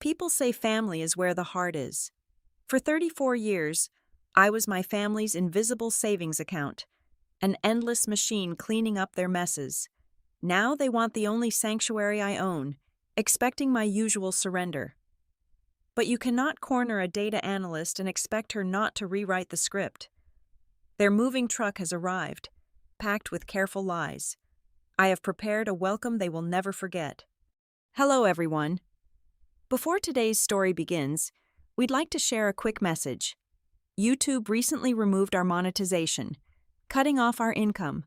People say family is where the heart is. For 34 years, I was my family's invisible savings account, an endless machine cleaning up their messes. Now they want the only sanctuary I own, expecting my usual surrender. But you cannot corner a data analyst and expect her not to rewrite the script. Their moving truck has arrived, packed with careful lies. I have prepared a welcome they will never forget. Hello, everyone. Before today's story begins, we'd like to share a quick message. YouTube recently removed our monetization, cutting off our income.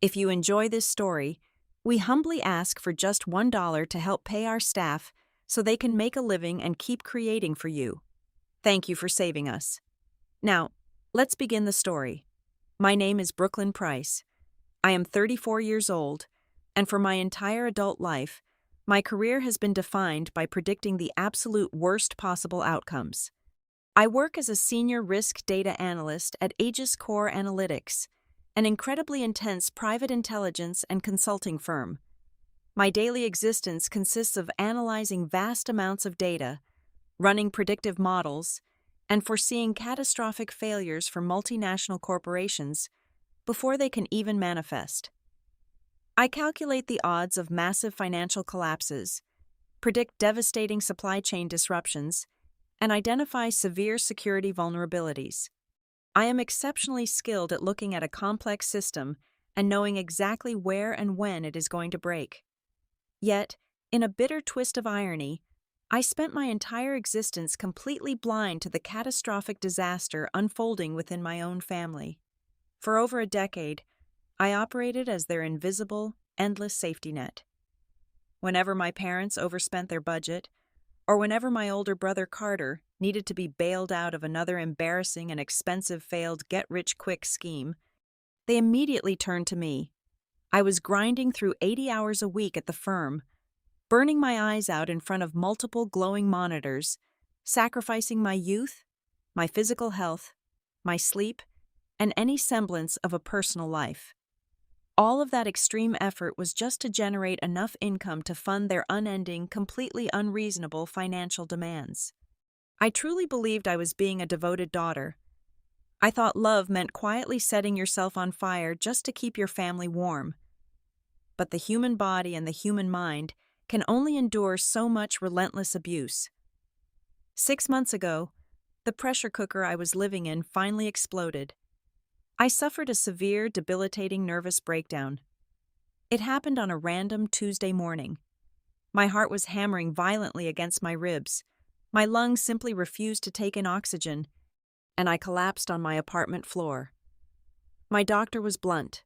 If you enjoy this story, we humbly ask for just $1 to help pay our staff so they can make a living and keep creating for you. Thank you for saving us. Now, let's begin the story. My name is Brooklyn Price. I am 34 years old, and for my entire adult life, my career has been defined by predicting the absolute worst possible outcomes. I work as a senior risk data analyst at Aegis Core Analytics, an incredibly intense private intelligence and consulting firm. My daily existence consists of analyzing vast amounts of data, running predictive models, and foreseeing catastrophic failures for multinational corporations before they can even manifest. I calculate the odds of massive financial collapses, predict devastating supply chain disruptions, and identify severe security vulnerabilities. I am exceptionally skilled at looking at a complex system and knowing exactly where and when it is going to break. Yet, in a bitter twist of irony, I spent my entire existence completely blind to the catastrophic disaster unfolding within my own family. For over a decade, I operated as their invisible, endless safety net. Whenever my parents overspent their budget, or whenever my older brother Carter needed to be bailed out of another embarrassing and expensive failed get-rich-quick scheme, they immediately turned to me. I was grinding through 80 hours a week at the firm, burning my eyes out in front of multiple glowing monitors, sacrificing my youth, my physical health, my sleep, and any semblance of a personal life. All of that extreme effort was just to generate enough income to fund their unending, completely unreasonable financial demands. I truly believed I was being a devoted daughter. I thought love meant quietly setting yourself on fire just to keep your family warm. But the human body and the human mind can only endure so much relentless abuse. 6 months ago, the pressure cooker I was living in finally exploded. I suffered a severe, debilitating nervous breakdown. It happened on a random Tuesday morning. My heart was hammering violently against my ribs. My lungs simply refused to take in oxygen, and I collapsed on my apartment floor. My doctor was blunt.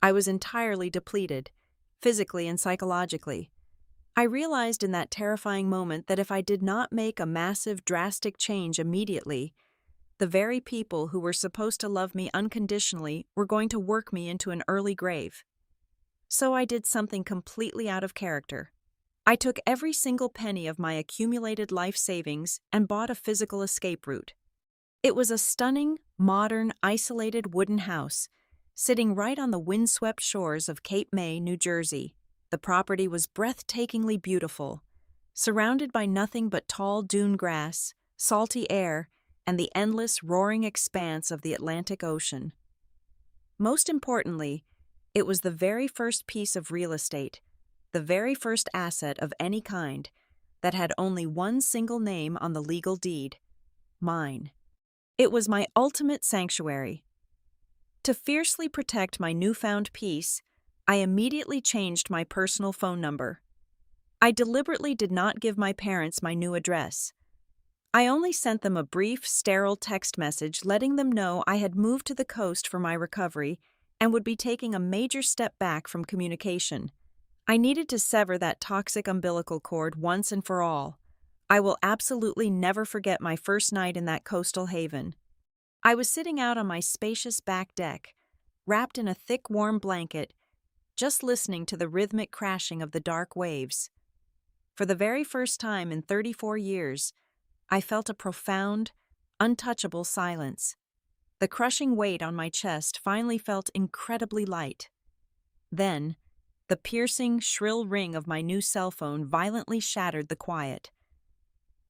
I was entirely depleted, physically and psychologically. I realized in that terrifying moment that if I did not make a massive, drastic change immediately, the very people who were supposed to love me unconditionally were going to work me into an early grave. So I did something completely out of character. I took every single penny of my accumulated life savings and bought a physical escape route. It was a stunning, modern, isolated wooden house, sitting right on the windswept shores of Cape May, New Jersey. The property was breathtakingly beautiful, surrounded by nothing but tall dune grass, salty air, and the endless, roaring expanse of the Atlantic Ocean. Most importantly, it was the very first piece of real estate, the very first asset of any kind, that had only one single name on the legal deed: mine. It was my ultimate sanctuary. To fiercely protect my newfound peace, I immediately changed my personal phone number. I deliberately did not give my parents my new address. I only sent them a brief, sterile text message letting them know I had moved to the coast for my recovery and would be taking a major step back from communication. I needed to sever that toxic umbilical cord once and for all. I will absolutely never forget my first night in that coastal haven. I was sitting out on my spacious back deck, wrapped in a thick, warm blanket, just listening to the rhythmic crashing of the dark waves. For the very first time in 34 years, I felt a profound, untouchable silence. The crushing weight on my chest finally felt incredibly light. Then, the piercing, shrill ring of my new cell phone violently shattered the quiet.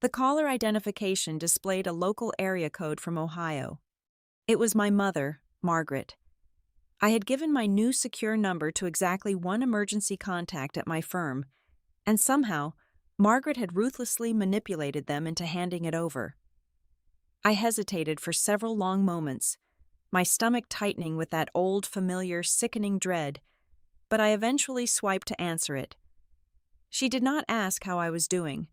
The caller identification displayed a local area code from Ohio. It was my mother, Margaret. I had given my new secure number to exactly one emergency contact at my firm, and somehow, Margaret had ruthlessly manipulated them into handing it over. I hesitated for several long moments, my stomach tightening with that old, familiar, sickening dread, but I eventually swiped to answer it. She did not ask how I was doing.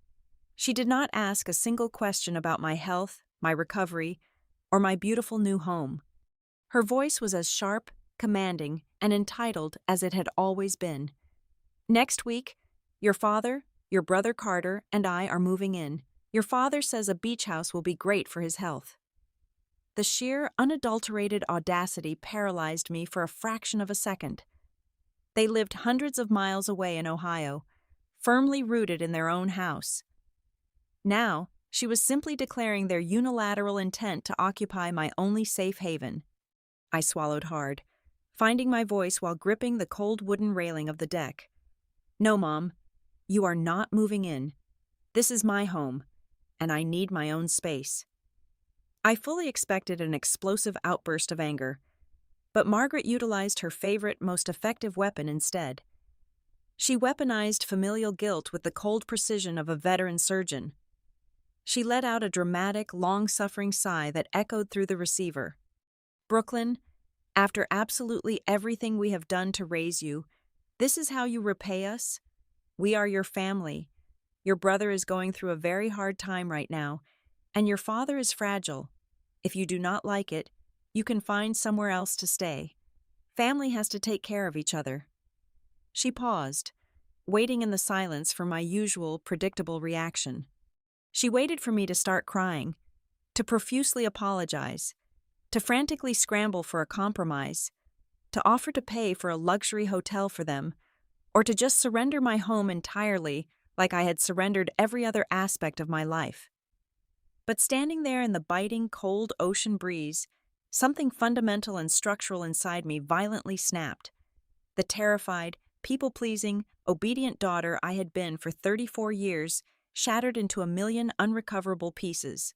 She did not ask a single question about my health, my recovery, or my beautiful new home. Her voice was as sharp, commanding, and entitled as it had always been. Next week, your father, your brother Carter, and I are moving in. Your father says a beach house will be great for his health. The sheer, unadulterated audacity paralyzed me for a fraction of a second. They lived hundreds of miles away in Ohio, firmly rooted in their own house. Now, she was simply declaring their unilateral intent to occupy my only safe haven. I swallowed hard, finding my voice while gripping the cold wooden railing of the deck. No, Mom, you are not moving in. This is my home, and I need my own space. I fully expected an explosive outburst of anger, but Margaret utilized her favorite, most effective weapon instead. She weaponized familial guilt with the cold precision of a veteran surgeon. She let out a dramatic, long-suffering sigh that echoed through the receiver. Brooklyn, after absolutely everything we have done to raise you, this is how you repay us? We are your family. Your brother is going through a very hard time right now, and your father is fragile. If you do not like it, you can find somewhere else to stay. Family has to take care of each other. She paused, waiting in the silence for my usual, predictable reaction. She waited for me to start crying, to profusely apologize, to frantically scramble for a compromise, to offer to pay for a luxury hotel for them, or to just surrender my home entirely like I had surrendered every other aspect of my life. But standing there in the biting, cold ocean breeze, something fundamental and structural inside me violently snapped. The terrified, people-pleasing, obedient daughter I had been for 34 years shattered into a million unrecoverable pieces.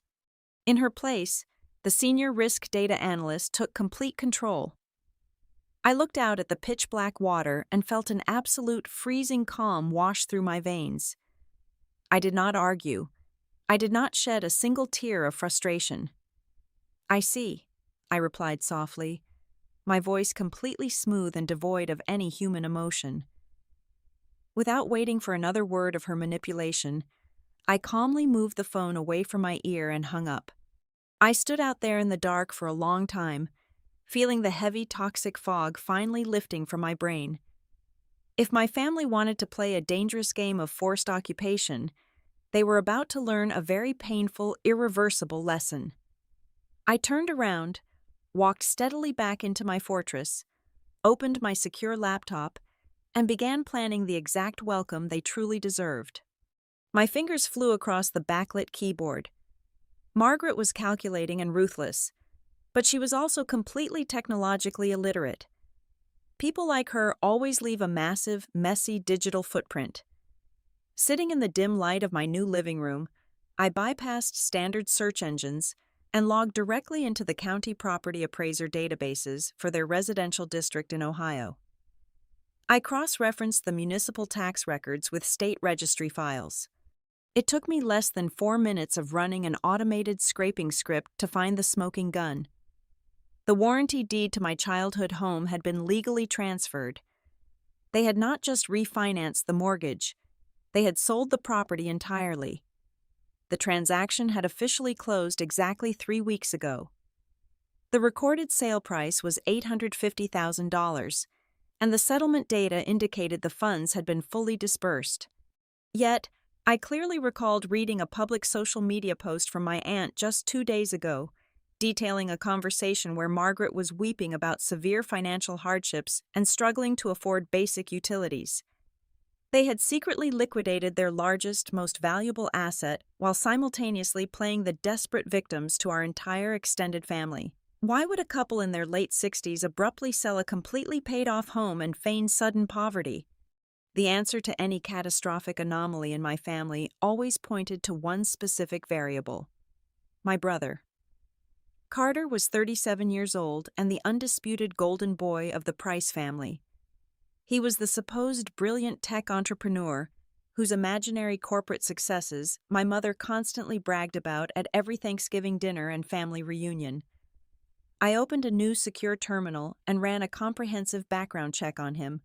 In her place, the senior risk data analyst took complete control. I looked out at the pitch-black water and felt an absolute freezing calm wash through my veins. I did not argue. I did not shed a single tear of frustration. "I see," I replied softly, my voice completely smooth and devoid of any human emotion. Without waiting for another word of her manipulation, I calmly moved the phone away from my ear and hung up. I stood out there in the dark for a long time, feeling the heavy, toxic fog finally lifting from my brain. If my family wanted to play a dangerous game of forced occupation, they were about to learn a very painful, irreversible lesson. I turned around, walked steadily back into my fortress, opened my secure laptop, and began planning the exact welcome they truly deserved. My fingers flew across the backlit keyboard. Margaret was calculating and ruthless, but she was also completely technologically illiterate. People like her always leave a massive, messy digital footprint. Sitting in the dim light of my new living room, I bypassed standard search engines and logged directly into the county property appraiser databases for their residential district in Ohio. I cross-referenced the municipal tax records with state registry files. It took me less than 4 minutes of running an automated scraping script to find the smoking gun. The warranty deed to my childhood home had been legally transferred. They had not just refinanced the mortgage, they had sold the property entirely. The transaction had officially closed exactly 3 weeks ago. The recorded sale price was $850,000, and the settlement data indicated the funds had been fully disbursed. Yet, I clearly recalled reading a public social media post from my aunt just 2 days ago, detailing a conversation where Margaret was weeping about severe financial hardships and struggling to afford basic utilities. They had secretly liquidated their largest, most valuable asset while simultaneously playing the desperate victims to our entire extended family. Why would a couple in their late 60s abruptly sell a completely paid-off home and feign sudden poverty? The answer to any catastrophic anomaly in my family always pointed to one specific variable: my brother. Carter was 37 years old and the undisputed golden boy of the Price family. He was the supposed brilliant tech entrepreneur whose imaginary corporate successes my mother constantly bragged about at every Thanksgiving dinner and family reunion. I opened a new secure terminal and ran a comprehensive background check on him,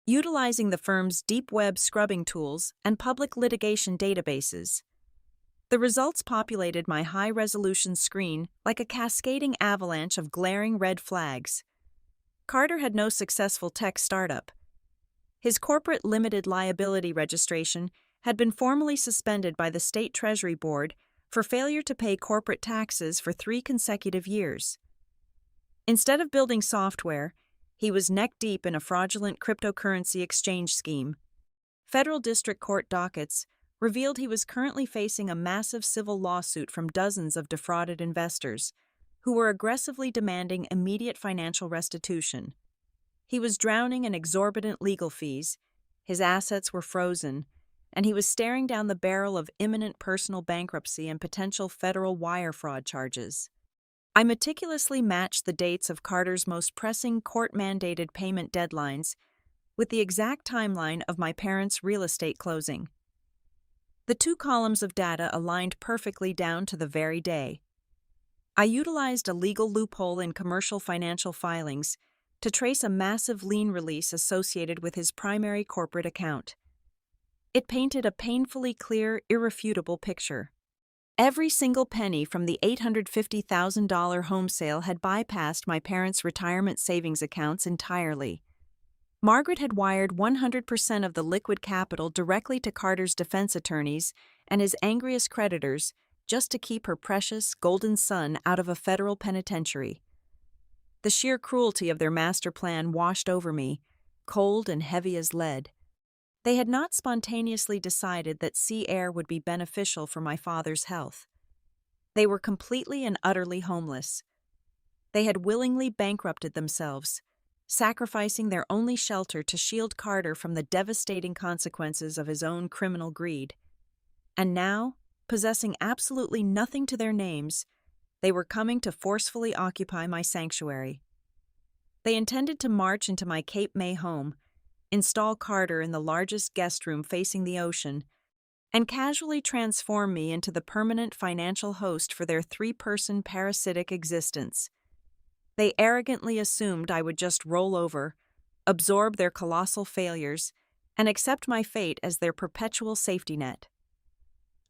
utilizing the firm's deep web scrubbing tools and public litigation databases. The results populated my high-resolution screen like a cascading avalanche of glaring red flags. Carter had no successful tech startup. His corporate limited liability registration had been formally suspended by the State Treasury Board for failure to pay corporate taxes for 3 consecutive years. Instead of building software, he was neck-deep in a fraudulent cryptocurrency exchange scheme. Federal district court dockets revealed he was currently facing a massive civil lawsuit from dozens of defrauded investors, who were aggressively demanding immediate financial restitution. He was drowning in exorbitant legal fees, his assets were frozen, and he was staring down the barrel of imminent personal bankruptcy and potential federal wire fraud charges. I meticulously matched the dates of Carter's most pressing court-mandated payment deadlines with the exact timeline of my parents' real estate closing. The 2 columns of data aligned perfectly down to the very day. I utilized a legal loophole in commercial financial filings to trace a massive lien release associated with his primary corporate account. It painted a painfully clear, irrefutable picture. Every single penny from the $850,000 home sale had bypassed my parents' retirement savings accounts entirely. Margaret had wired 100% of the liquid capital directly to Carter's defense attorneys and his angriest creditors just to keep her precious, golden son out of a federal penitentiary. The sheer cruelty of their master plan washed over me, cold and heavy as lead. They had not spontaneously decided that sea air would be beneficial for my father's health. They were completely and utterly homeless. They had willingly bankrupted themselves, sacrificing their only shelter to shield Carter from the devastating consequences of his own criminal greed. And now, possessing absolutely nothing to their names, they were coming to forcefully occupy my sanctuary. They intended to march into my Cape May home, install Carter in the largest guest room facing the ocean, and casually transform me into the permanent financial host for their 3-person parasitic existence. They arrogantly assumed I would just roll over, absorb their colossal failures, and accept my fate as their perpetual safety net.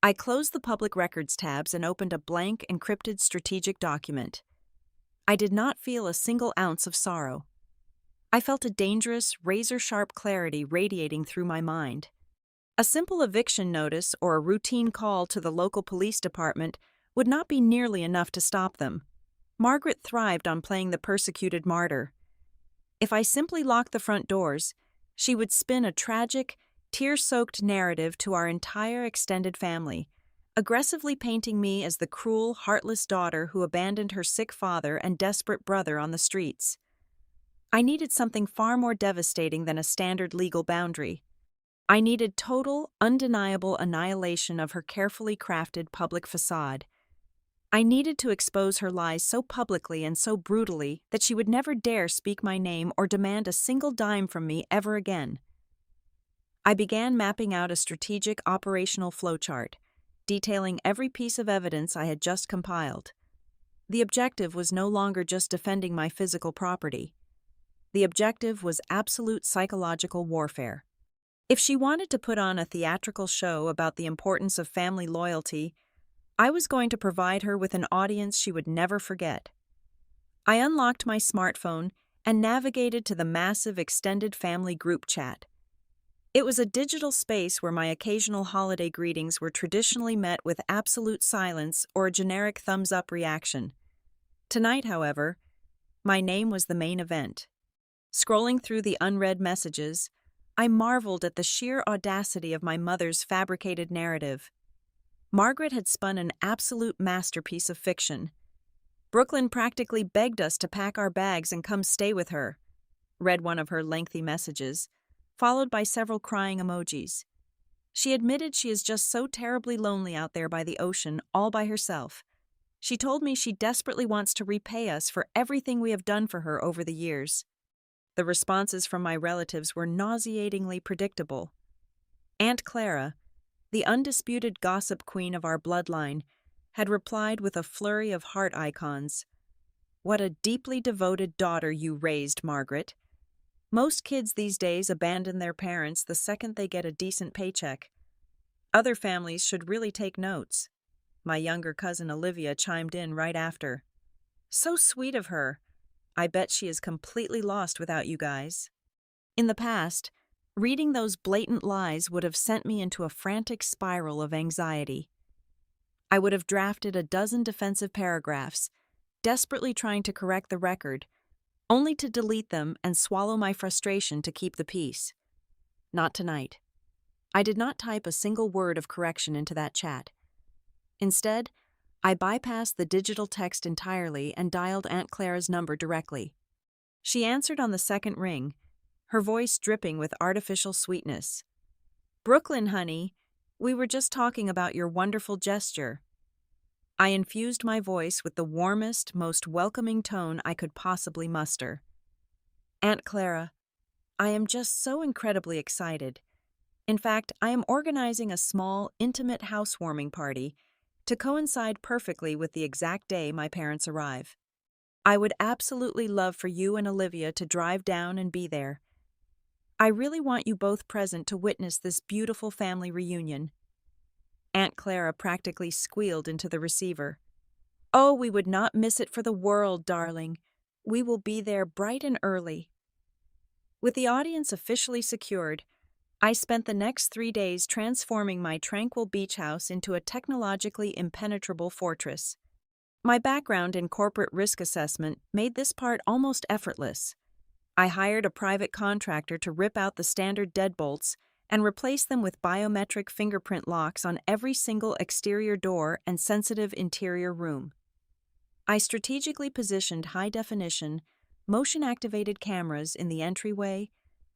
I closed the public records tabs and opened a blank, encrypted strategic document. I did not feel a single ounce of sorrow. I felt a dangerous, razor-sharp clarity radiating through my mind. A simple eviction notice or a routine call to the local police department would not be nearly enough to stop them. Margaret thrived on playing the persecuted martyr. If I simply locked the front doors, she would spin a tragic, tear-soaked narrative to our entire extended family, aggressively painting me as the cruel, heartless daughter who abandoned her sick father and desperate brother on the streets. I needed something far more devastating than a standard legal boundary. I needed total, undeniable annihilation of her carefully crafted public facade. I needed to expose her lies so publicly and so brutally that she would never dare speak my name or demand a single dime from me ever again. I began mapping out a strategic operational flowchart, detailing every piece of evidence I had just compiled. The objective was no longer just defending my physical property. The objective was absolute psychological warfare. If she wanted to put on a theatrical show about the importance of family loyalty, I was going to provide her with an audience she would never forget. I unlocked my smartphone and navigated to the massive extended family group chat. It was a digital space where my occasional holiday greetings were traditionally met with absolute silence or a generic thumbs-up reaction. Tonight, however, my name was the main event. Scrolling through the unread messages, I marveled at the sheer audacity of my mother's fabricated narrative. Margaret had spun an absolute masterpiece of fiction. Brooklyn practically begged us to pack our bags and come stay with her, read one of her lengthy messages, followed by several crying emojis. She admitted she is just so terribly lonely out there by the ocean, all by herself. She told me she desperately wants to repay us for everything we have done for her over the years. The responses from my relatives were nauseatingly predictable. Aunt Clara, the undisputed gossip queen of our bloodline, had replied with a flurry of heart icons. "What a deeply devoted daughter you raised, Margaret. Most kids these days abandon their parents the second they get a decent paycheck. Other families should really take notes." My younger cousin Olivia chimed in right after. "So sweet of her. I bet she is completely lost without you guys." In the past, reading those blatant lies would have sent me into a frantic spiral of anxiety. I would have drafted a dozen defensive paragraphs, desperately trying to correct the record, only to delete them and swallow my frustration to keep the peace. Not tonight. I did not type a single word of correction into that chat. Instead, I bypassed the digital text entirely and dialed Aunt Clara's number directly. She answered on the second ring, her voice dripping with artificial sweetness. "Brooklyn, honey, we were just talking about your wonderful gesture." I infused my voice with the warmest, most welcoming tone I could possibly muster. "Aunt Clara, I am just so incredibly excited. In fact, I am organizing a small, intimate housewarming party to coincide perfectly with the exact day my parents arrive. I would absolutely love for you and Olivia to drive down and be there. I really want you both present to witness this beautiful family reunion." Aunt Clara practically squealed into the receiver. "Oh, we would not miss it for the world, darling. We will be there bright and early." With the audience officially secured, I spent the next 3 days transforming my tranquil beach house into a technologically impenetrable fortress. My background in corporate risk assessment made this part almost effortless. I hired a private contractor to rip out the standard deadbolts and replace them with biometric fingerprint locks on every single exterior door and sensitive interior room. I strategically positioned high-definition, motion-activated cameras in the entryway,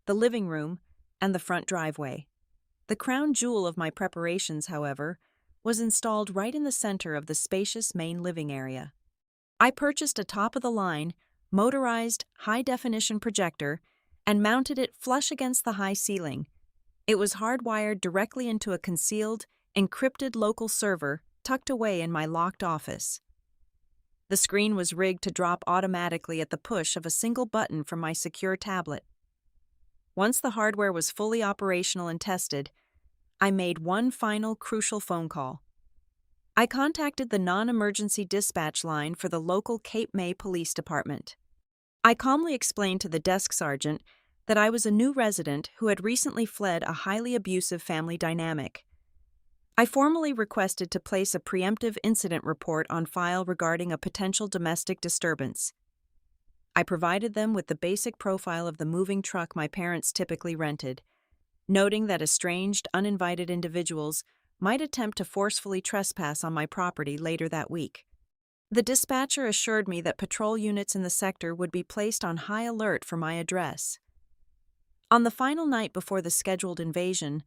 the living room, and the front driveway. The crown jewel of my preparations, however, was installed right in the center of the spacious main living area. I purchased a top-of-the-line, motorized, high-definition projector and mounted it flush against the high ceiling. It was hardwired directly into a concealed, encrypted local server tucked away in my locked office. The screen was rigged to drop automatically at the push of a single button from my secure tablet. Once the hardware was fully operational and tested, I made one final crucial phone call. I contacted the non-emergency dispatch line for the local Cape May Police Department. I calmly explained to the desk sergeant that I was a new resident who had recently fled a highly abusive family dynamic. I formally requested to place a preemptive incident report on file regarding a potential domestic disturbance. I provided them with the basic profile of the moving truck my parents typically rented, noting that estranged, uninvited individuals might attempt to forcefully trespass on my property later that week. The dispatcher assured me that patrol units in the sector would be placed on high alert for my address. On the final night before the scheduled invasion,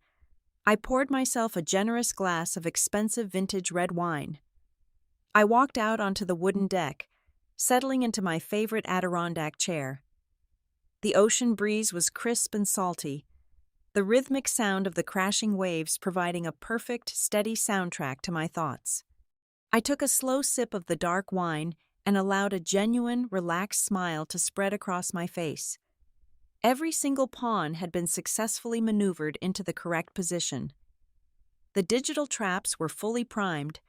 I poured myself a generous glass of expensive vintage red wine. I walked out onto the wooden deck, settling into my favorite Adirondack chair. The ocean breeze was crisp and salty, the rhythmic sound of the crashing waves providing a perfect, steady soundtrack to my thoughts. I took a slow sip of the dark wine and allowed a genuine, relaxed smile to spread across my face. Every single pawn had been successfully maneuvered into the correct position. The digital traps were fully primed,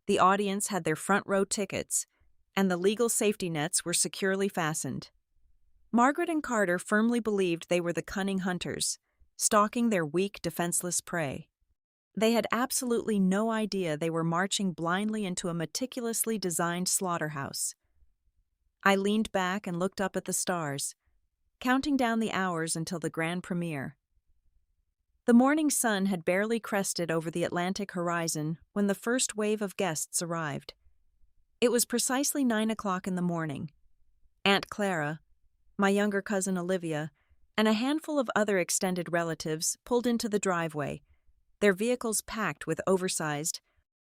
the audience had their front row tickets, and the legal safety nets were securely fastened. Margaret and Carter firmly believed they were the cunning hunters, stalking their weak, defenseless prey. They had absolutely no idea they were marching blindly into a meticulously designed slaughterhouse. I leaned back and looked up at the stars, counting down the hours until the grand premiere. The morning sun had barely crested over the Atlantic horizon when the first wave of guests arrived. It was precisely 9 o'clock in the morning. Aunt Clara, my younger cousin Olivia, and a handful of other extended relatives pulled into the driveway, their vehicles packed with oversized,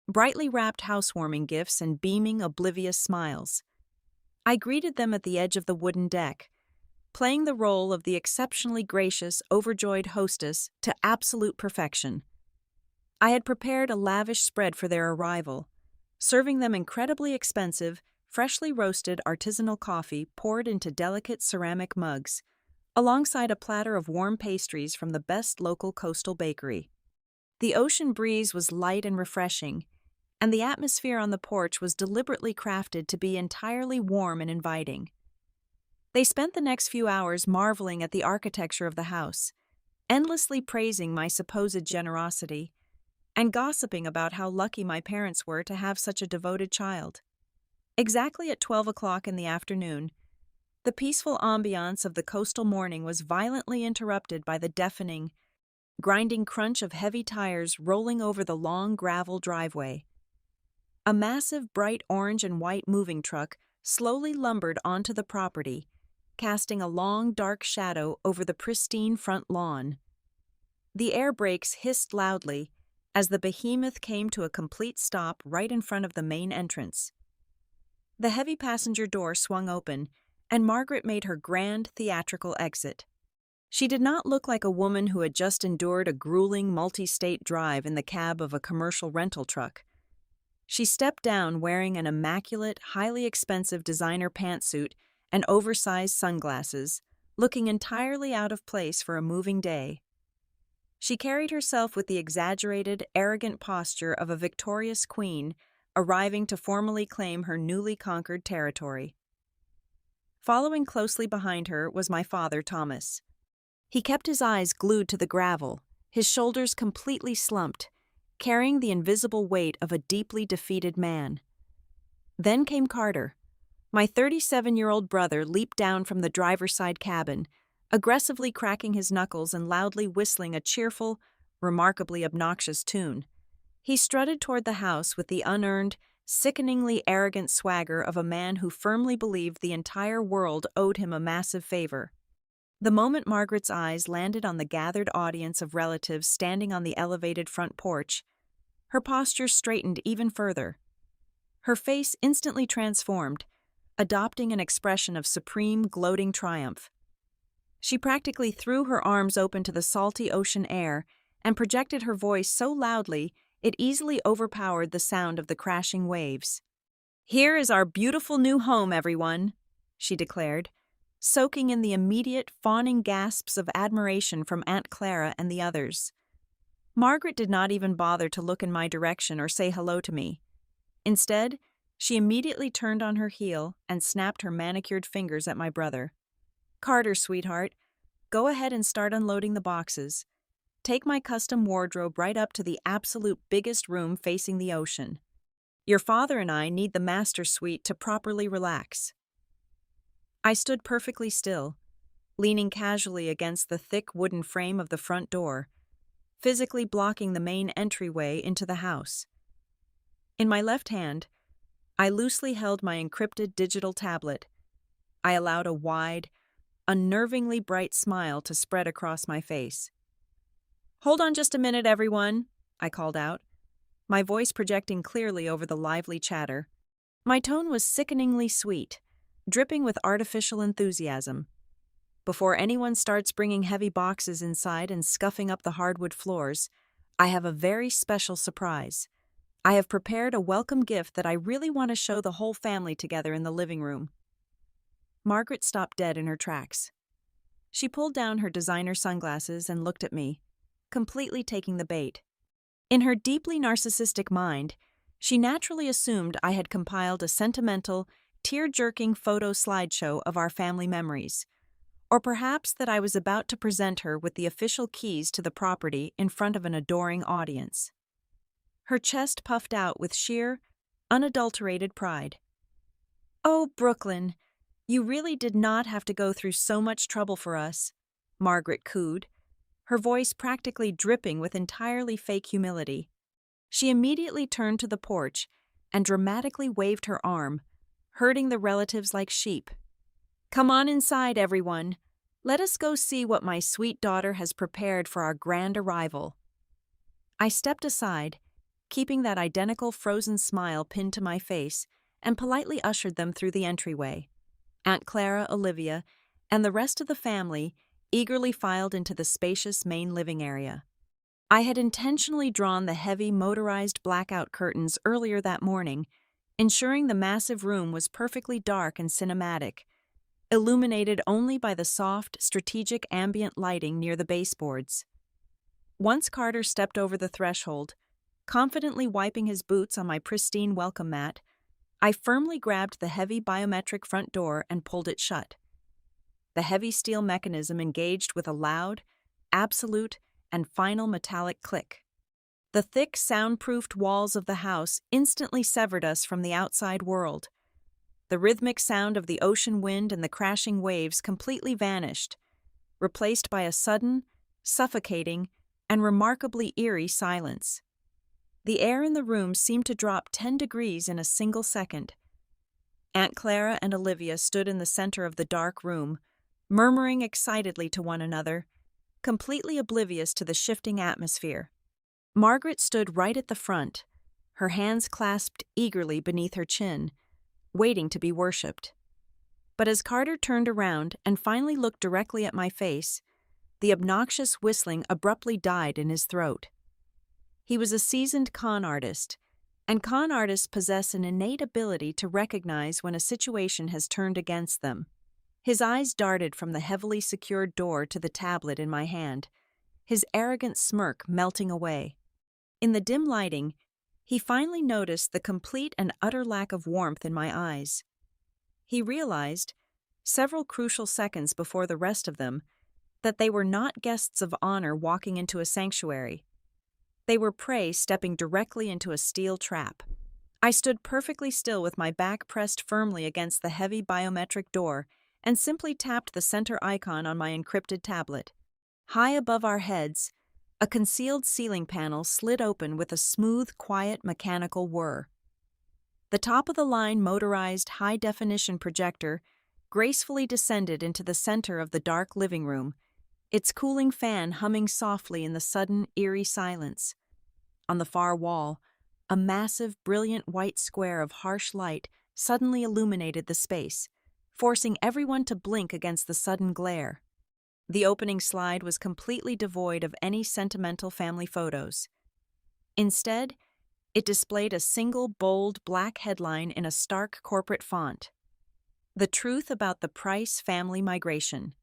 brightly wrapped housewarming gifts and beaming, oblivious smiles. I greeted them at the edge of the wooden deck, playing the role of the exceptionally gracious, overjoyed hostess to absolute perfection. I had prepared a lavish spread for their arrival, serving them incredibly expensive, freshly roasted artisanal coffee poured into delicate ceramic mugs, alongside a platter of warm pastries from the best local coastal bakery. The ocean breeze was light and refreshing, and the atmosphere on the porch was deliberately crafted to be entirely warm and inviting. They spent the next few hours marveling at the architecture of the house, endlessly praising my supposed generosity, and gossiping about how lucky my parents were to have such a devoted child. Exactly at 12 o'clock in the afternoon, the peaceful ambiance of the coastal morning was violently interrupted by the deafening, grinding crunch of heavy tires rolling over the long gravel driveway. A massive bright orange and white moving truck slowly lumbered onto the property, casting a long dark shadow over the pristine front lawn. The air brakes hissed loudly as the behemoth came to a complete stop right in front of the main entrance. The heavy passenger door swung open, and Margaret made her grand theatrical exit. She did not look like a woman who had just endured a grueling multi-state drive in the cab of a commercial rental truck. She stepped down wearing an immaculate, highly expensive designer pantsuit and oversized sunglasses, looking entirely out of place for a moving day. She carried herself with the exaggerated, arrogant posture of a victorious queen arriving to formally claim her newly conquered territory. Following closely behind her was my father, Thomas. He kept his eyes glued to the gravel, his shoulders completely slumped, carrying the invisible weight of a deeply defeated man. Then came Carter. My 37-year-old brother leaped down from the driver's side cabin, aggressively cracking his knuckles and loudly whistling a cheerful, remarkably obnoxious tune. He strutted toward the house with the unearned, sickeningly arrogant swagger of a man who firmly believed the entire world owed him a massive favor. The moment Margaret's eyes landed on the gathered audience of relatives standing on the elevated front porch, her posture straightened even further. Her face instantly transformed, adopting an expression of supreme, gloating triumph. She practically threw her arms open to the salty ocean air and projected her voice so loudly it easily overpowered the sound of the crashing waves. "Here is our beautiful new home, everyone," she declared, soaking in the immediate, fawning gasps of admiration from Aunt Clara and the others. Margaret did not even bother to look in my direction or say hello to me. Instead, she immediately turned on her heel and snapped her manicured fingers at my brother. "Carter, sweetheart, go ahead and start unloading the boxes. Take my custom wardrobe right up to the absolute biggest room facing the ocean. Your father and I need the master suite to properly relax." I stood perfectly still, leaning casually against the thick wooden frame of the front door, physically blocking the main entryway into the house. In my left hand, I loosely held my encrypted digital tablet. I allowed a wide, unnervingly bright smile to spread across my face. "Hold on just a minute, everyone," I called out, my voice projecting clearly over the lively chatter. My tone was sickeningly sweet, dripping with artificial enthusiasm. "Before anyone starts bringing heavy boxes inside and scuffing up the hardwood floors, I have a very special surprise. I have prepared a welcome gift that I really want to show the whole family together in the living room." Margaret stopped dead in her tracks. She pulled down her designer sunglasses and looked at me, completely taking the bait. In her deeply narcissistic mind, she naturally assumed I had compiled a sentimental, tear-jerking photo slideshow of our family memories, or perhaps that I was about to present her with the official keys to the property in front of an adoring audience. Her chest puffed out with sheer, unadulterated pride. "Oh, Brooklyn, you really did not have to go through so much trouble for us," Margaret cooed, her voice practically dripping with entirely fake humility. She immediately turned to the porch and dramatically waved her arm, herding the relatives like sheep. "Come on inside, everyone. Let us go see what my sweet daughter has prepared for our grand arrival." I stepped aside, keeping that identical frozen smile pinned to my face, and politely ushered them through the entryway. Aunt Clara, Olivia, and the rest of the family eagerly filed into the spacious main living area. I had intentionally drawn the heavy motorized blackout curtains earlier that morning, ensuring the massive room was perfectly dark and cinematic, illuminated only by the soft, strategic ambient lighting near the baseboards. Once Carter stepped over the threshold, confidently wiping his boots on my pristine welcome mat, I firmly grabbed the heavy biometric front door and pulled it shut. The heavy steel mechanism engaged with a loud, absolute, and final metallic click. The thick, soundproofed walls of the house instantly severed us from the outside world. The rhythmic sound of the ocean wind and the crashing waves completely vanished, replaced by a sudden, suffocating, and remarkably eerie silence. The air in the room seemed to drop 10 degrees in a single second. Aunt Clara and Olivia stood in the center of the dark room, murmuring excitedly to one another, completely oblivious to the shifting atmosphere. Margaret stood right at the front, her hands clasped eagerly beneath her chin, waiting to be worshipped. But as Carter turned around and finally looked directly at my face, the obnoxious whistling abruptly died in his throat. He was a seasoned con artist, and con artists possess an innate ability to recognize when a situation has turned against them. His eyes darted from the heavily secured door to the tablet in my hand, his arrogant smirk melting away. In the dim lighting, he finally noticed the complete and utter lack of warmth in my eyes. He realized, several crucial seconds before the rest of them, that they were not guests of honor walking into a sanctuary. They were prey stepping directly into a steel trap. I stood perfectly still with my back pressed firmly against the heavy biometric door and simply tapped the center icon on my encrypted tablet. High above our heads, a concealed ceiling panel slid open with a smooth, quiet, mechanical whir. The top-of-the-line motorized high-definition projector gracefully descended into the center of the dark living room, its cooling fan humming softly in the sudden, eerie silence. On the far wall, a massive, brilliant white square of harsh light suddenly illuminated the space, forcing everyone to blink against the sudden glare. The opening slide was completely devoid of any sentimental family photos. Instead, it displayed a single bold black headline in a stark corporate font: "The Truth About the Price Family Migration."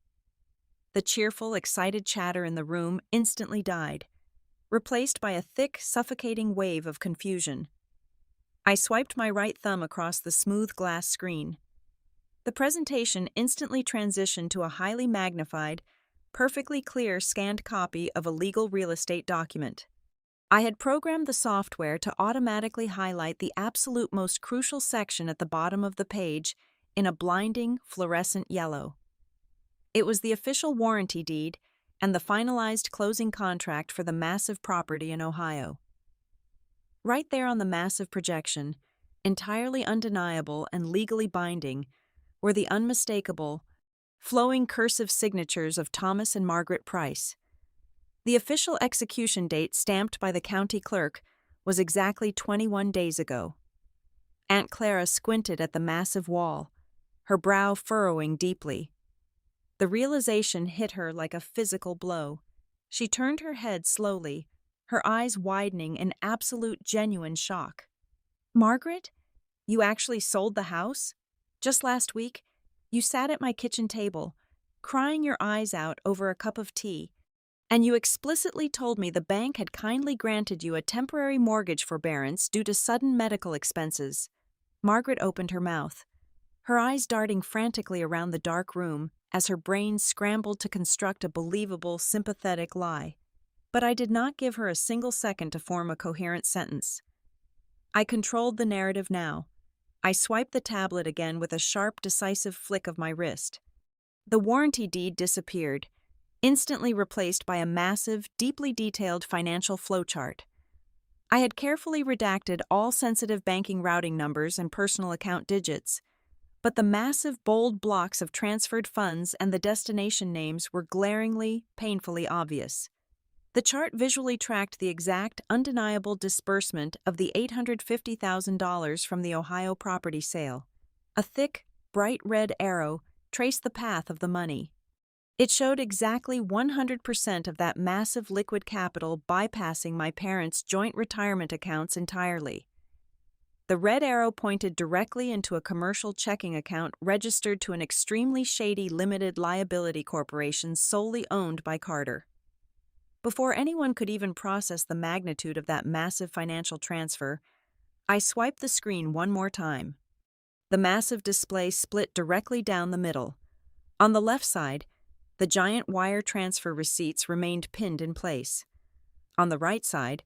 The cheerful, excited chatter in the room instantly died, replaced by a thick, suffocating wave of confusion. I swiped my right thumb across the smooth glass screen. The presentation instantly transitioned to a highly magnified, perfectly clear scanned copy of a legal real estate document. I had programmed the software to automatically highlight the absolute most crucial section at the bottom of the page in a blinding, fluorescent yellow. It was the official warranty deed and the finalized closing contract for the massive property in Ohio. Right there on the massive projection, entirely undeniable and legally binding, were the unmistakable, flowing cursive signatures of Thomas and Margaret Price. The official execution date stamped by the county clerk was exactly 21 days ago. Aunt Clara squinted at the massive wall, her brow furrowing deeply. The realization hit her like a physical blow. She turned her head slowly, her eyes widening in absolute genuine shock. "Margaret, you actually sold the house? Just last week, you sat at my kitchen table, crying your eyes out over a cup of tea, and you explicitly told me the bank had kindly granted you a temporary mortgage forbearance due to sudden medical expenses." Margaret opened her mouth, her eyes darting frantically around the dark room as her brain scrambled to construct a believable, sympathetic lie. But I did not give her a single second to form a coherent sentence. I controlled the narrative now. I swiped the tablet again with a sharp, decisive flick of my wrist. The warranty deed disappeared, instantly replaced by a massive, deeply detailed financial flowchart. I had carefully redacted all sensitive banking routing numbers and personal account digits, But the massive, bold blocks of transferred funds and the destination names were glaringly, painfully obvious. The chart visually tracked the exact, undeniable disbursement of the $850,000 from the Ohio property sale. A thick, bright red arrow traced the path of the money. It showed exactly 100% of that massive liquid capital bypassing my parents' joint retirement accounts entirely. The red arrow pointed directly into a commercial checking account registered to an extremely shady limited liability corporation solely owned by Carter. Before anyone could even process the magnitude of that massive financial transfer, I swiped the screen one more time. The massive display split directly down the middle. On the left side, the giant wire transfer receipts remained pinned in place. On the right side,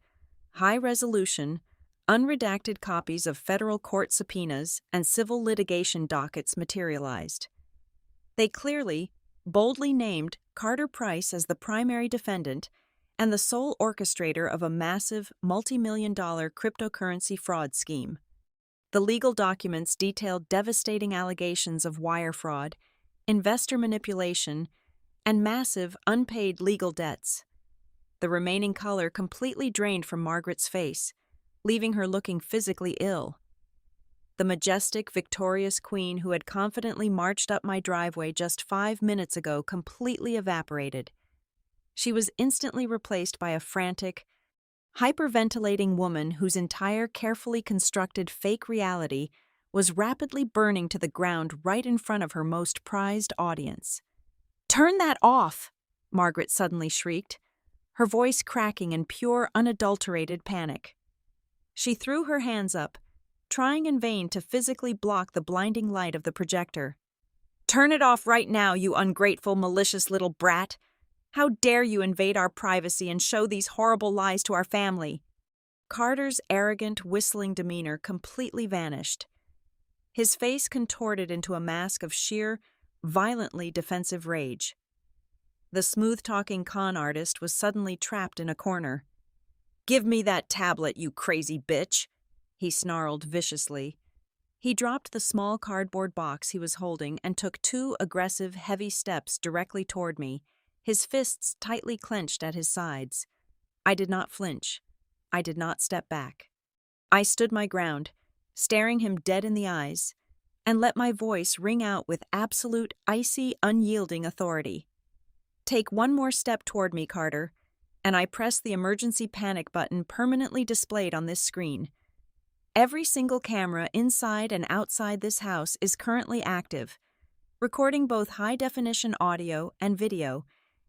high-resolution, unredacted copies of federal court subpoenas and civil litigation dockets materialized. They clearly, boldly named Carter Price as the primary defendant and the sole orchestrator of a massive, multi-million-dollar cryptocurrency fraud scheme. The legal documents detailed devastating allegations of wire fraud, investor manipulation, and massive, unpaid legal debts. The remaining color completely drained from Margaret's face, leaving her looking physically ill. The majestic, victorious queen who had confidently marched up my driveway just 5 minutes ago completely evaporated. She was instantly replaced by a frantic, hyperventilating woman whose entire carefully constructed fake reality was rapidly burning to the ground right in front of her most prized audience. "Turn that off!" Margaret suddenly shrieked, her voice cracking in pure, unadulterated panic. She threw her hands up, trying in vain to physically block the blinding light of the projector. "Turn it off right now, you ungrateful, malicious little brat! How dare you invade our privacy and show these horrible lies to our family?" Carter's arrogant, whistling demeanor completely vanished. His face contorted into a mask of sheer, violently defensive rage. The smooth-talking con artist was suddenly trapped in a corner. "Give me that tablet, you crazy bitch!" he snarled viciously. He dropped the small cardboard box he was holding and took 2 aggressive, heavy steps directly toward me, his fists tightly clenched at his sides. I did not flinch. I did not step back. I stood my ground, staring him dead in the eyes, and let my voice ring out with absolute, icy, unyielding authority. "Take one more step toward me, Carter," and I pressed the emergency panic button permanently displayed on this screen. Every single camera inside and outside this house is currently active, recording both high-definition audio and video,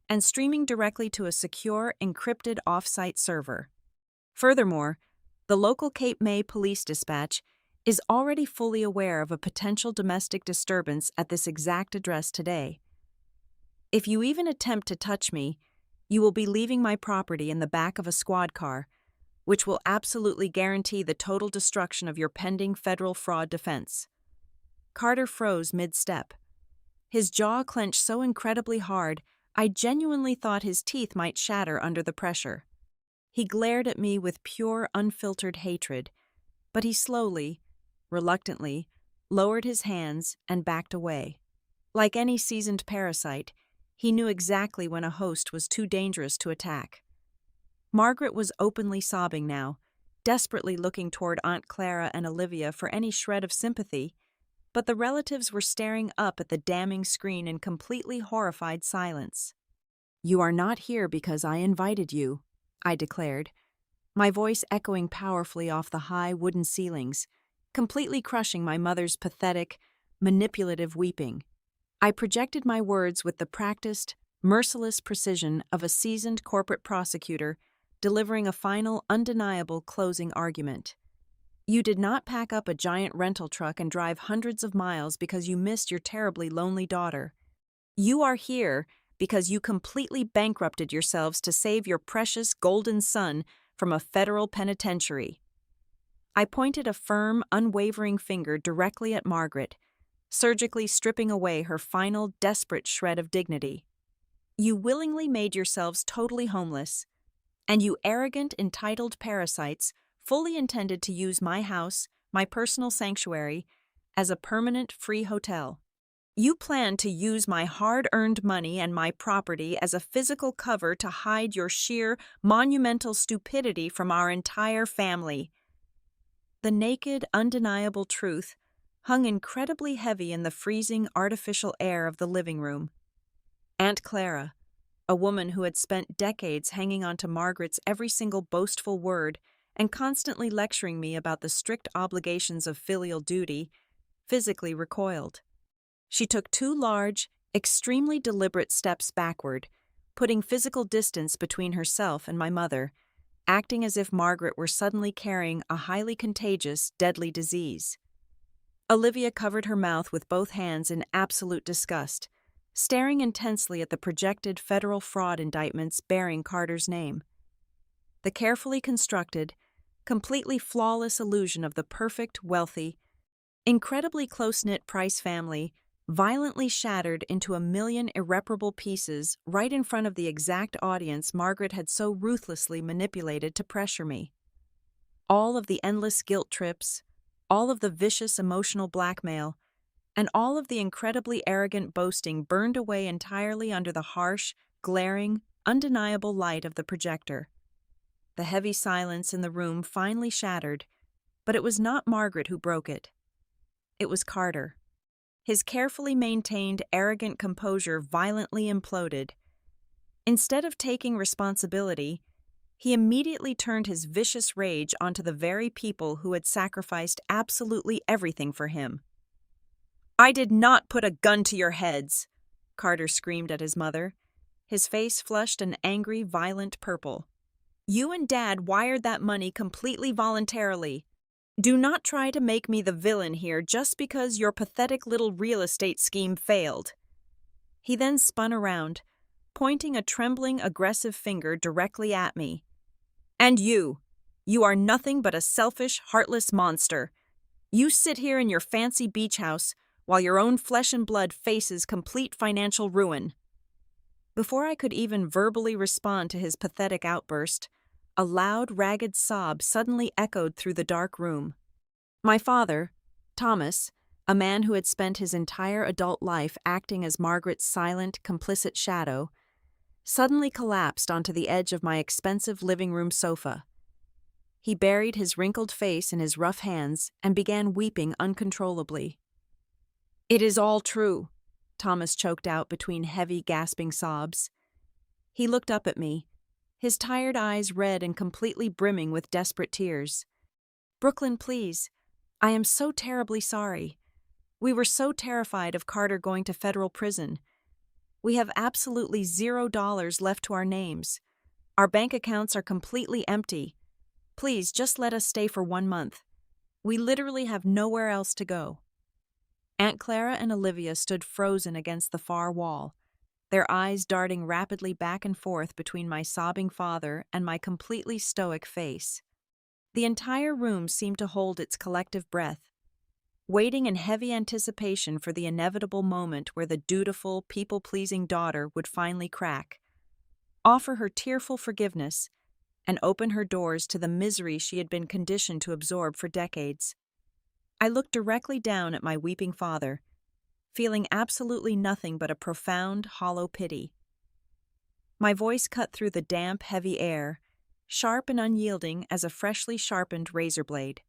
and streaming directly to a secure, encrypted off-site server. Furthermore, the local Cape May Police Dispatch is already fully aware of a potential domestic disturbance at this exact address today. If you even attempt to touch me, you will be leaving my property in the back of a squad car, which will absolutely guarantee the total destruction of your pending federal fraud defense. Carter froze mid-step. His jaw clenched so incredibly hard, I genuinely thought his teeth might shatter under the pressure. He glared at me with pure, unfiltered hatred, but he slowly, reluctantly, lowered his hands and backed away. Like any seasoned parasite, he knew exactly when a host was too dangerous to attack. Margaret was openly sobbing now, desperately looking toward Aunt Clara and Olivia for any shred of sympathy, but the relatives were staring up at the damning screen in completely horrified silence. "You are not here because I invited you," I declared, my voice echoing powerfully off the high wooden ceilings, completely crushing my mother's pathetic, manipulative weeping. I projected my words with the practiced, merciless precision of a seasoned corporate prosecutor delivering a final, undeniable closing argument. You did not pack up a giant rental truck and drive hundreds of miles because you missed your terribly lonely daughter. You are here because you completely bankrupted yourselves to save your precious golden son from a federal penitentiary. I pointed a firm, unwavering finger directly at Margaret, surgically stripping away her final, desperate shred of dignity. You willingly made yourselves totally homeless, and you arrogant, entitled parasites fully intended to use my house, my personal sanctuary, as a permanent free hotel. You plan to use my hard-earned money and my property as a physical cover to hide your sheer, monumental stupidity from our entire family. The naked, undeniable truth hung incredibly heavy in the freezing, artificial air of the living room. Aunt Clara, a woman who had spent decades hanging on to Margaret's every single boastful word and constantly lecturing me about the strict obligations of filial duty, physically recoiled. She took 2 large, extremely deliberate steps backward, putting physical distance between herself and my mother, acting as if Margaret were suddenly carrying a highly contagious, deadly disease. Olivia covered her mouth with both hands in absolute disgust, staring intensely at the projected federal fraud indictments bearing Carter's name. The carefully constructed, completely flawless illusion of the perfect, wealthy, incredibly close-knit Price family violently shattered into a million irreparable pieces right in front of the exact audience Margaret had so ruthlessly manipulated to pressure me. All of the endless guilt trips, all of the vicious emotional blackmail, and all of the incredibly arrogant boasting burned away entirely under the harsh, glaring, undeniable light of the projector. The heavy silence in the room finally shattered, but it was not Margaret who broke it. It was Carter. His carefully maintained, arrogant composure violently imploded. Instead of taking responsibility, he immediately turned his vicious rage onto the very people who had sacrificed absolutely everything for him. "I did not put a gun to your heads," Carter screamed at his mother, his face flushed an angry, violent purple. "You and Dad wired that money completely voluntarily. Do not try to make me the villain here just because your pathetic little real estate scheme failed." He then spun around, pointing a trembling, aggressive finger directly at me. "And you are nothing but a selfish, heartless monster. You sit here in your fancy beach house while your own flesh and blood faces complete financial ruin." Before I could even verbally respond to his pathetic outburst, a loud, ragged sob suddenly echoed through the dark room. My father, Thomas, a man who had spent his entire adult life acting as Margaret's silent, complicit shadow, suddenly collapsed onto the edge of my expensive living room sofa. He buried his wrinkled face in his rough hands and began weeping uncontrollably. "It is all true," Thomas choked out between heavy, gasping sobs. He looked up at me, his tired eyes red and completely brimming with desperate tears. "Brooklyn, please. I am so terribly sorry. We were so terrified of Carter going to federal prison. We have absolutely $0 left to our names. Our bank accounts are completely empty. Please, just let us stay for 1 month. We literally have nowhere else to go." Aunt Clara and Olivia stood frozen against the far wall, their eyes darting rapidly back and forth between my sobbing father and my completely stoic face. The entire room seemed to hold its collective breath, waiting in heavy anticipation for the inevitable moment where the dutiful, people-pleasing daughter would finally crack, offer her tearful forgiveness, and open her doors to the misery she had been conditioned to absorb for decades. I looked directly down at my weeping father, feeling absolutely nothing but a profound, hollow pity. My voice cut through the damp, heavy air, sharp and unyielding as a freshly sharpened razor blade.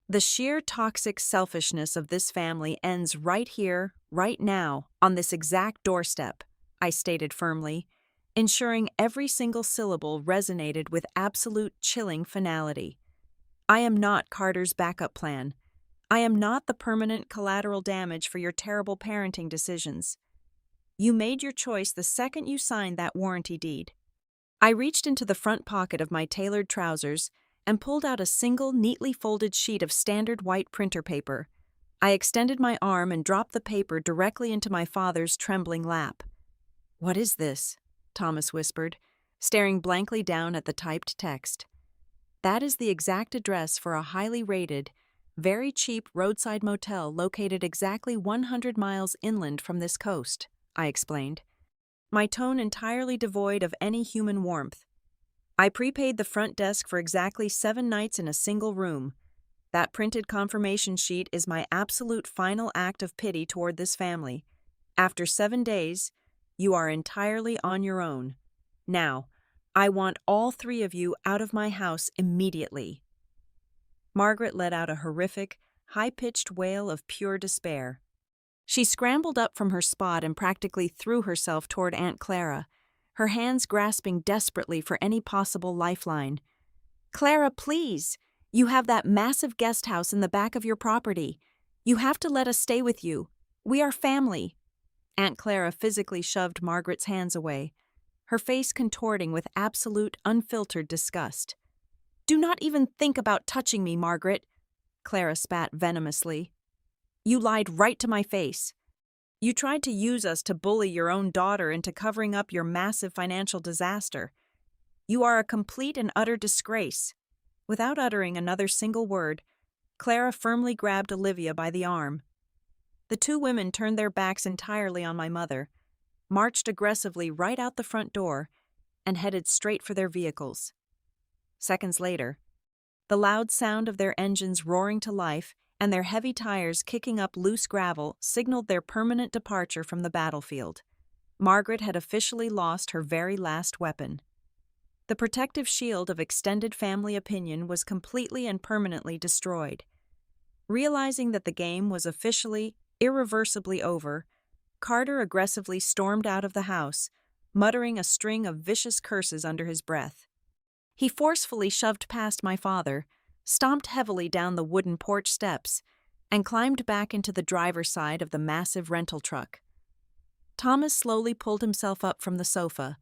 "The sheer toxic selfishness of this family ends right here, right now, on this exact doorstep," I stated firmly, ensuring every single syllable resonated with absolute chilling finality. "I am not Carter's backup plan. I am not the permanent collateral damage for your terrible parenting decisions. You made your choice the second you signed that warranty deed." I reached into the front pocket of my tailored trousers and pulled out a single, neatly folded sheet of standard white printer paper. I extended my arm and dropped the paper directly into my father's trembling lap. "What is this?" Thomas whispered, staring blankly down at the typed text. "That is the exact address for a highly rated, very cheap roadside motel located exactly 100 miles inland from this coast," I explained, my tone entirely devoid of any human warmth. "I prepaid the front desk for exactly 7 nights in a single room. That printed confirmation sheet is my absolute final act of pity toward this family. After 7 days, you are entirely on your own. Now, I want all 3 of you out of my house immediately." Margaret let out a horrific, high-pitched wail of pure despair. She scrambled up from her spot and practically threw herself toward Aunt Clara, her hands grasping desperately for any possible lifeline. "Clara, please! You have that massive guest house in the back of your property. You have to let us stay with you. We are family." Aunt Clara physically shoved Margaret's hands away, her face contorting with absolute, unfiltered disgust. "Do not even think about touching me, Margaret," Clara spat venomously. "You lied right to my face. You tried to use us to bully your own daughter into covering up your massive financial disaster. You are a complete and utter disgrace." Without uttering another single word, Clara firmly grabbed Olivia by the arm. The 2 women turned their backs entirely on my mother, marched aggressively right out the front door, and headed straight for their vehicles. Seconds later, the loud sound of their engines roaring to life and their heavy tires kicking up loose gravel signaled their permanent departure from the battlefield. Margaret had officially lost her very last weapon. The protective shield of extended family opinion was completely and permanently destroyed. Realizing that the game was officially, irreversibly over, Carter aggressively stormed out of the house, muttering a string of vicious curses under his breath. He forcefully shoved past my father, stomped heavily down the wooden porch steps, and climbed back into the driver's side of the massive rental truck. Thomas slowly pulled himself up from the sofa,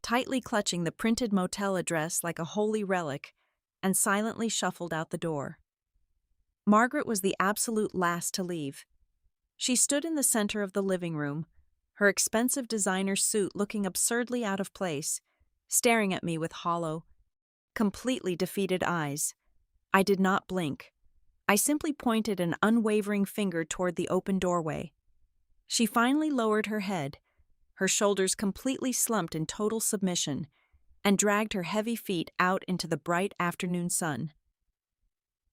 tightly clutching the printed motel address like a holy relic, and silently shuffled out the door. Margaret was the absolute last to leave. She stood in the center of the living room, her expensive designer suit looking absurdly out of place, staring at me with hollow, completely defeated eyes. I did not blink. I simply pointed an unwavering finger toward the open doorway. She finally lowered her head, her shoulders completely slumped in total submission, and dragged her heavy feet out into the bright afternoon sun.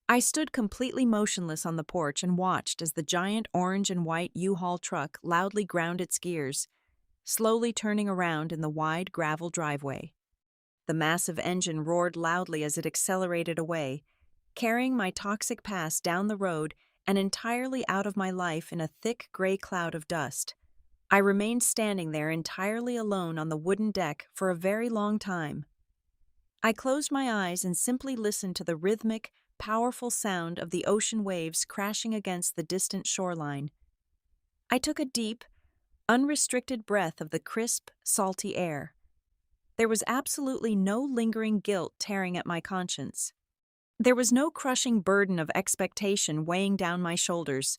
I stood completely motionless on the porch and watched as the giant orange and white U-Haul truck loudly ground its gears, slowly turning around in the wide gravel driveway. The massive engine roared loudly as it accelerated away, carrying my toxic past down the road and entirely out of my life in a thick gray cloud of dust. I remained standing there entirely alone on the wooden deck for a very long time. I closed my eyes and simply listened to the rhythmic, powerful sound of the ocean waves crashing against the distant shoreline. I took a deep, unrestricted breath of the crisp, salty air. There was absolutely no lingering guilt tearing at my conscience. There was no crushing burden of expectation weighing down my shoulders.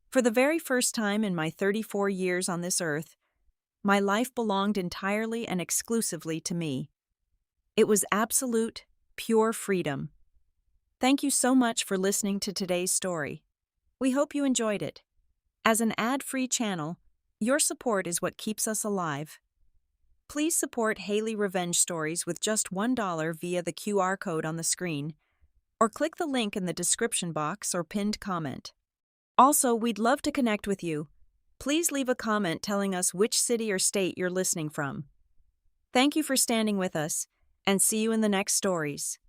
For the very first time in my 34 years on this earth, my life belonged entirely and exclusively to me. It was absolute, pure freedom. Thank you so much for listening to today's story. We hope you enjoyed it. As an ad-free channel, your support is what keeps us alive. Please support Haley Revenge Stories with just $1 via the QR code on the screen, or click the link in the description box or pinned comment. Also, we'd love to connect with you. Please leave a comment telling us which city or state you're listening from. Thank you for standing with us, and see you in the next stories.